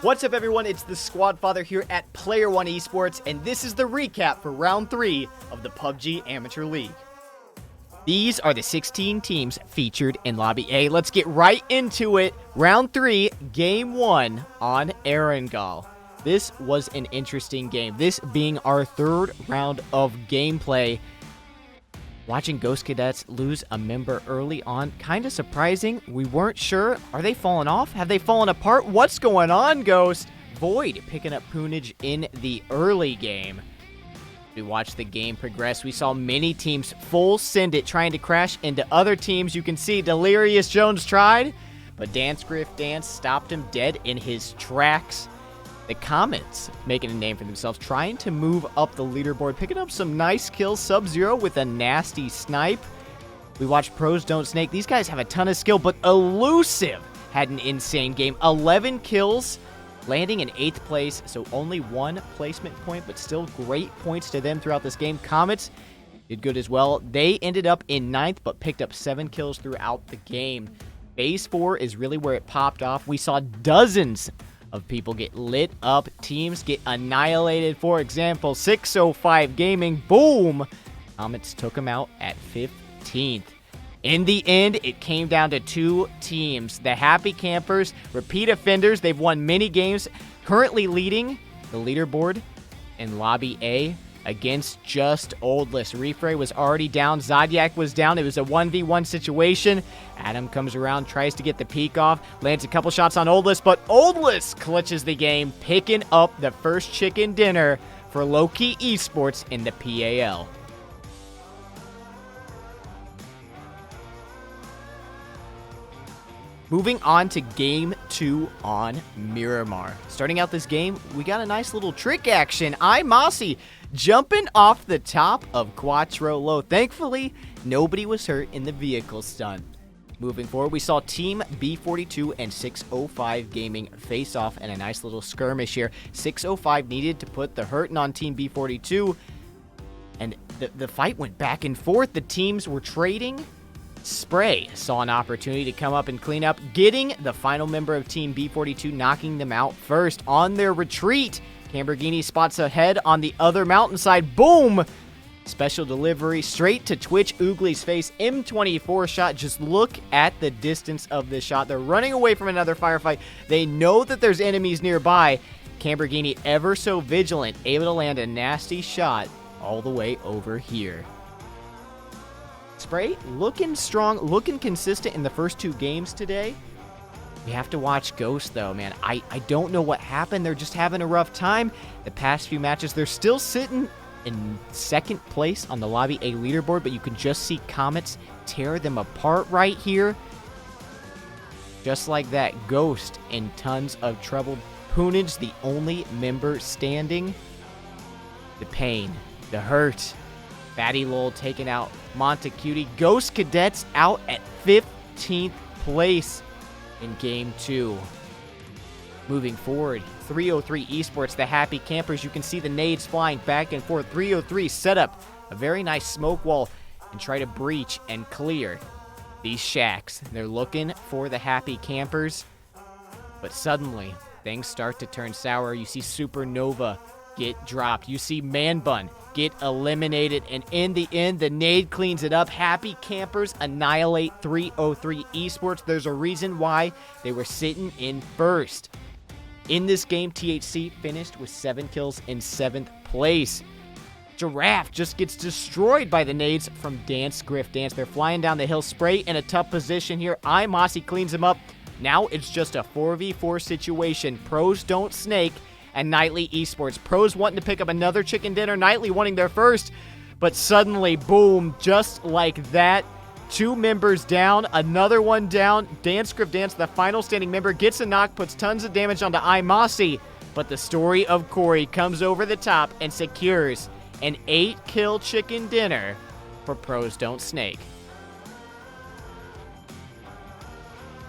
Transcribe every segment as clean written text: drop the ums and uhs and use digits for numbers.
What's up, everyone? It's the Squad Father here at One Esports, and this is the recap for Round 3 of the PUBG Amateur League. These are the 16 teams featured in Lobby A. Let's get right into it. Round 3, Game 1 on Erangel. This was an interesting game, this being our third round of gameplay. Watching Ghost Cadets lose a member early on, kind of surprising. We weren't sure. Are they falling off? Have they fallen apart? What's going on, Ghost? Void picking up poonage in the early game. We watched the game progress. We saw many teams full send it, trying to crash into other teams. You can see Delirious Jones tried, but Dance Griff Dance stopped him dead in his tracks. The Comets making a name for themselves, trying to move up the leaderboard, picking up some nice kills. Sub-Zero with a nasty snipe. We watched Pros Don't Snake. These guys have a ton of skill, but Elusive had an insane game. 11 kills, landing in 8th place, so only 1 placement point, but still great points to them throughout this game. Comets did good as well. They ended up in 9th, but picked up 7 kills throughout the game. Phase 4 is really where it popped off. We saw dozens of people get lit up, teams get annihilated. For example, 605 Gaming, boom! Comets took them out at 15th. In the end, it came down to 2 teams. The Happy Campers, repeat offenders, they've won many games, currently leading the leaderboard in Lobby A against just Oldless. Refray was already down, Zodiac was down, it was a 1v1 situation. Adam comes around, tries to get the peek off, lands a couple shots on Oldless, but Oldless clutches the game, picking up the first chicken dinner for Low-Key Esports in the PAL. Moving on to Game 2 on Miramar. Starting out this game, we got a nice little trick action. Mossy jumping off the top of Quattro Low. Thankfully, nobody was hurt in the vehicle stunt. Moving forward, we saw Team B42 and 605 Gaming face off in a nice little skirmish here. 605 needed to put the hurting on Team B42, and the fight went back and forth. The teams were trading. Spray saw an opportunity to come up and clean up, getting the final member of Team B42, knocking them out first. On their retreat, Lamborghini spots ahead on the other mountainside. Boom! Special delivery straight to Twitch Oogly's face. M24 shot. Just look at the distance of this shot. They're running away from another firefight. They know that there's enemies nearby. Lamborghini ever so vigilant, able to land a nasty shot all the way over here. Spray looking strong, looking consistent in the first 2 games today. We have to watch Ghost, though, man. I don't know what happened. They're just having a rough time. The past few matches, they're still sitting in 2nd place on the Lobby A leaderboard, but you can just see Comets tear them apart right here. Just like that, Ghost in tons of trouble. Poonage, the only member standing. The pain, the hurt. Fatty Lowell taking out Montecutie. Ghost Cadets out at 15th place in Game 2. Moving forward, 303 Esports, the Happy Campers. You can see the nades flying back and forth. 303 set up a very nice smoke wall and try to breach and clear these shacks. They're looking for the Happy Campers, but suddenly things start to turn sour. You see Supernova get dropped. You see Man Bun get eliminated, and in the end, the nade cleans it up. Happy Campers annihilate 303 Esports. There's a reason why they were sitting in first. In this game, THC finished with 7 kills in 7th place. Giraffe just gets destroyed by the nades from Dance Griff Dance. They're flying down the hill. Spray in a tough position here. Mossy cleans him up. Now it's just a 4v4 situation. Pros Don't Snake and Nightly Esports. Pros wanting to pick up another chicken dinner. Nightly wanting their first. But suddenly, boom, just like that, 2 members down, another one down. Dance Griff Dance, the final standing member, gets a knock, puts tons of damage onto Mossy. But the story of Corey comes over the top and secures an 8-kill chicken dinner for Pros Don't Snake.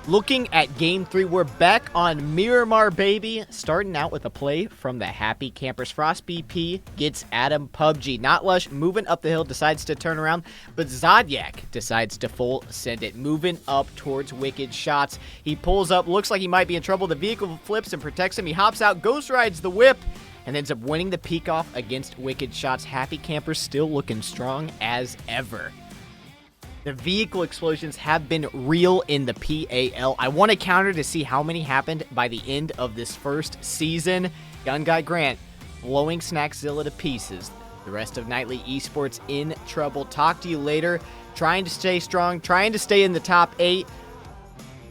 Looking at Game 3, we're back on Miramar, baby. Starting out with a play from the Happy Campers. Frost BP gets Adam PUBG. Not Lush moving up the hill, decides to turn around, but Zodiac decides to full send it. Moving up towards Wicked Shots. He pulls up, looks like he might be in trouble. The vehicle flips and protects him. He hops out, ghost rides the whip, and ends up winning the peek off against Wicked Shots. Happy Campers still looking strong as ever. The vehicle explosions have been real in the PAL. I want to counter to see how many happened by the end of this first season. Gun Guy Grant blowing Snackzilla to pieces. The rest of Nightly Esports in trouble. Talk to you later. Trying to stay strong, trying to stay in the top 8.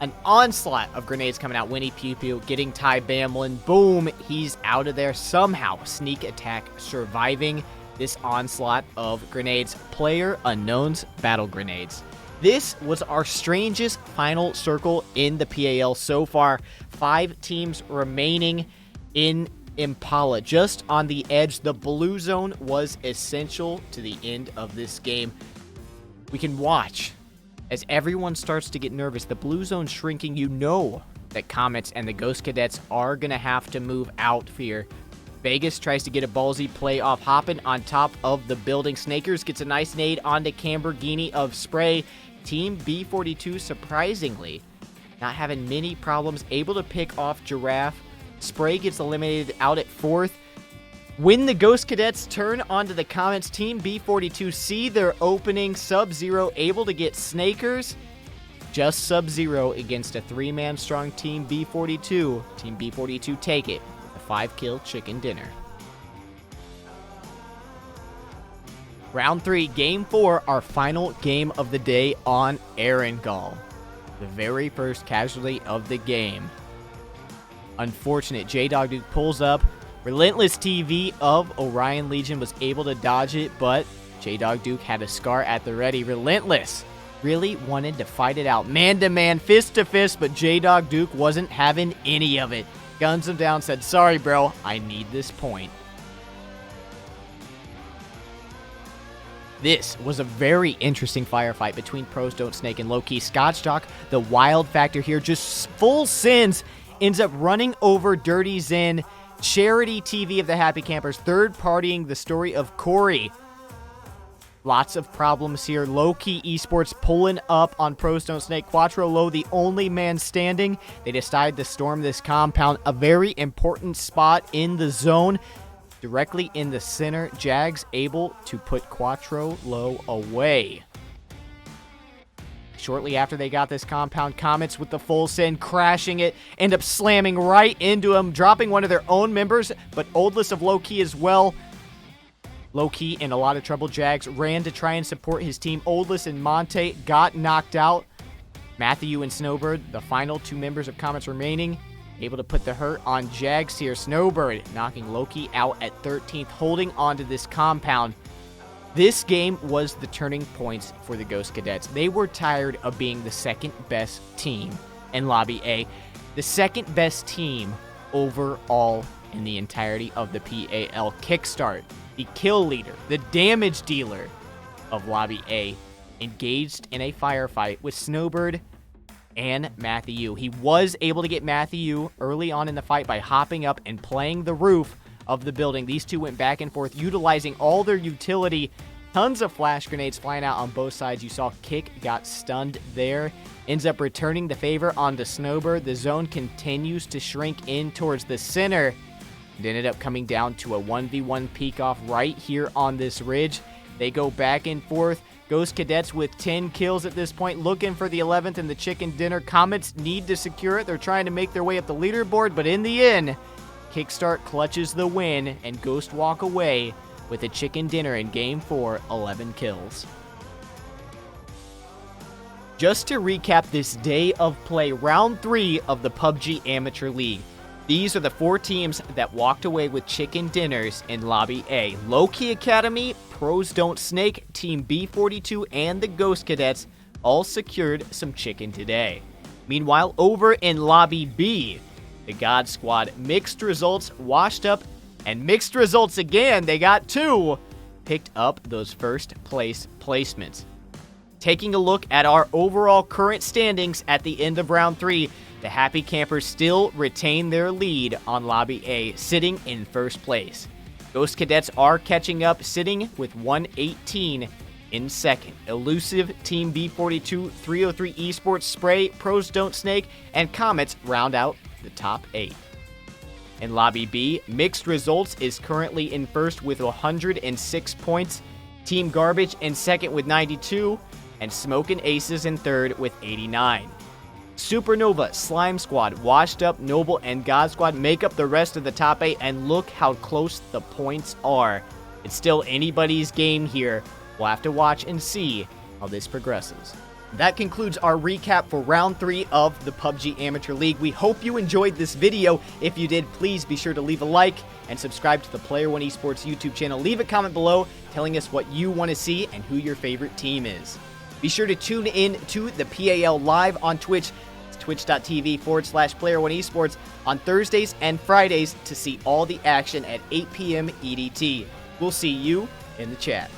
An onslaught of grenades coming out. Winnie Pew Pew getting Ty Bamlin. Boom, he's out of there somehow. Sneak attack surviving this onslaught of grenades. Player unknowns battle grenades. This was our strangest final circle in the PAL so far. 5 teams remaining in Impala. Just on the edge, the blue zone was essential to the end of this game. We can watch as everyone starts to get nervous. The blue zone shrinking. You know that Comets and the Ghost Cadets are going to have to move out here. Vegas tries to get a ballsy play off, hopping on top of the building. Snakers gets a nice nade onto Camborghini of Spray. Team B42 surprisingly not having many problems, able to pick off Giraffe. Spray gets eliminated out at 4th. When the Ghost Cadets turn onto the Comets, Team B42 see their opening. Sub-Zero able to get Snakers. Just Sub-Zero against a 3-man strong Team B42. Team B42 take it. 5-kill chicken dinner. Round 3, Game 4, our final game of the day on Erangel. The very first casualty of the game. Unfortunate, J-Dog Duke pulls up. Relentless TV of Orion Legion was able to dodge it, but J-Dog Duke had a scar at the ready. Relentless really wanted to fight it out. Man-to-man, fist-to-fist, but J-Dog Duke wasn't having any of it. Guns him down, said, sorry, bro, I need this point. This was a very interesting firefight between Pros Don't Snake and Low-Key. Scotchdock, the wild factor here, just full sins, ends up running over Dirty Zen. Charity TV of the Happy Campers, third-partying the story of Corey. Lots of problems here. Low-Key Esports pulling up on Pros Don't Snake. Quattro Low, the only man standing. They decide to storm this compound. A very important spot in the zone. Directly in the center. Jags able to put Quattro Low away. Shortly after they got this compound, Comets with the full send, crashing it, end up slamming right into him, dropping one of their own members, but Oldless of Low-Key as well. Low-Key in a lot of trouble. Jags ran to try and support his team. Oldless and Monte got knocked out. Matthew and Snowbird, the final 2 members of Comets remaining, able to put the hurt on Jags here. Snowbird knocking Low-Key out at 13th, holding onto this compound. This game was the turning points for the Ghost Cadets. They were tired of being the second best team in Lobby A. The second best team overall in the entirety of the PAL. Kickstart, the kill leader, the damage dealer of Lobby A, engaged in a firefight with Snowbird and Matthew. He was able to get Matthew early on in the fight by hopping up and playing the roof of the building. These two went back and forth, utilizing all their utility. Tons of flash grenades flying out on both sides. You saw Kick got stunned there. Ends up returning the favor onto Snowbird. The zone continues to shrink in towards the center. It ended up coming down to a 1v1 peek off right here on this ridge. They go back and forth. Ghost Cadets with 10 kills at this point, looking for the 11th in the chicken dinner. Comets need to secure it. They're trying to make their way up the leaderboard, but in the end, Kickstart clutches the win, and Ghost walk away with a chicken dinner in Game 4, 11 kills. Just to recap this day of play, Round 3 of the PUBG Amateur League. These are the 4 teams that walked away with chicken dinners in Lobby A. Low-Key Academy, Pros Don't Snake, Team B42, and the Ghost Cadets all secured some chicken today. Meanwhile, over in Lobby B, the God Squad, mixed results, washed up, and mixed results again. They got 2, picked up those first place placements. Taking a look at our overall current standings at the end of round 3, the Happy Campers still retain their lead on Lobby A, sitting in first place. Ghost Cadets are catching up, sitting with 118 in second. Elusive, Team B42, 303 Esports, Spray, Pros Don't Snake, and Comets round out the top 8. In Lobby B, Mixed Results is currently in first with 106 points. Team Garbage in second with 92, and Smokin' Aces in third with 89. Supernova, Slime Squad, Washed Up, Noble, and God Squad make up the rest of the top 8, and look how close the points are. It's still anybody's game here. We'll have to watch and see how this progresses. That concludes our recap for round 3 of the PUBG Amateur League. We hope you enjoyed this video. If you did, please be sure to leave a like and subscribe to the Player One Esports YouTube channel. Leave a comment below telling us what you want to see and who your favorite team is. Be sure to tune in to the PAL live on Twitch. It's twitch.tv/Player One Esports on Thursdays and Fridays to see all the action at 8 p.m. EDT. We'll see you in the chat.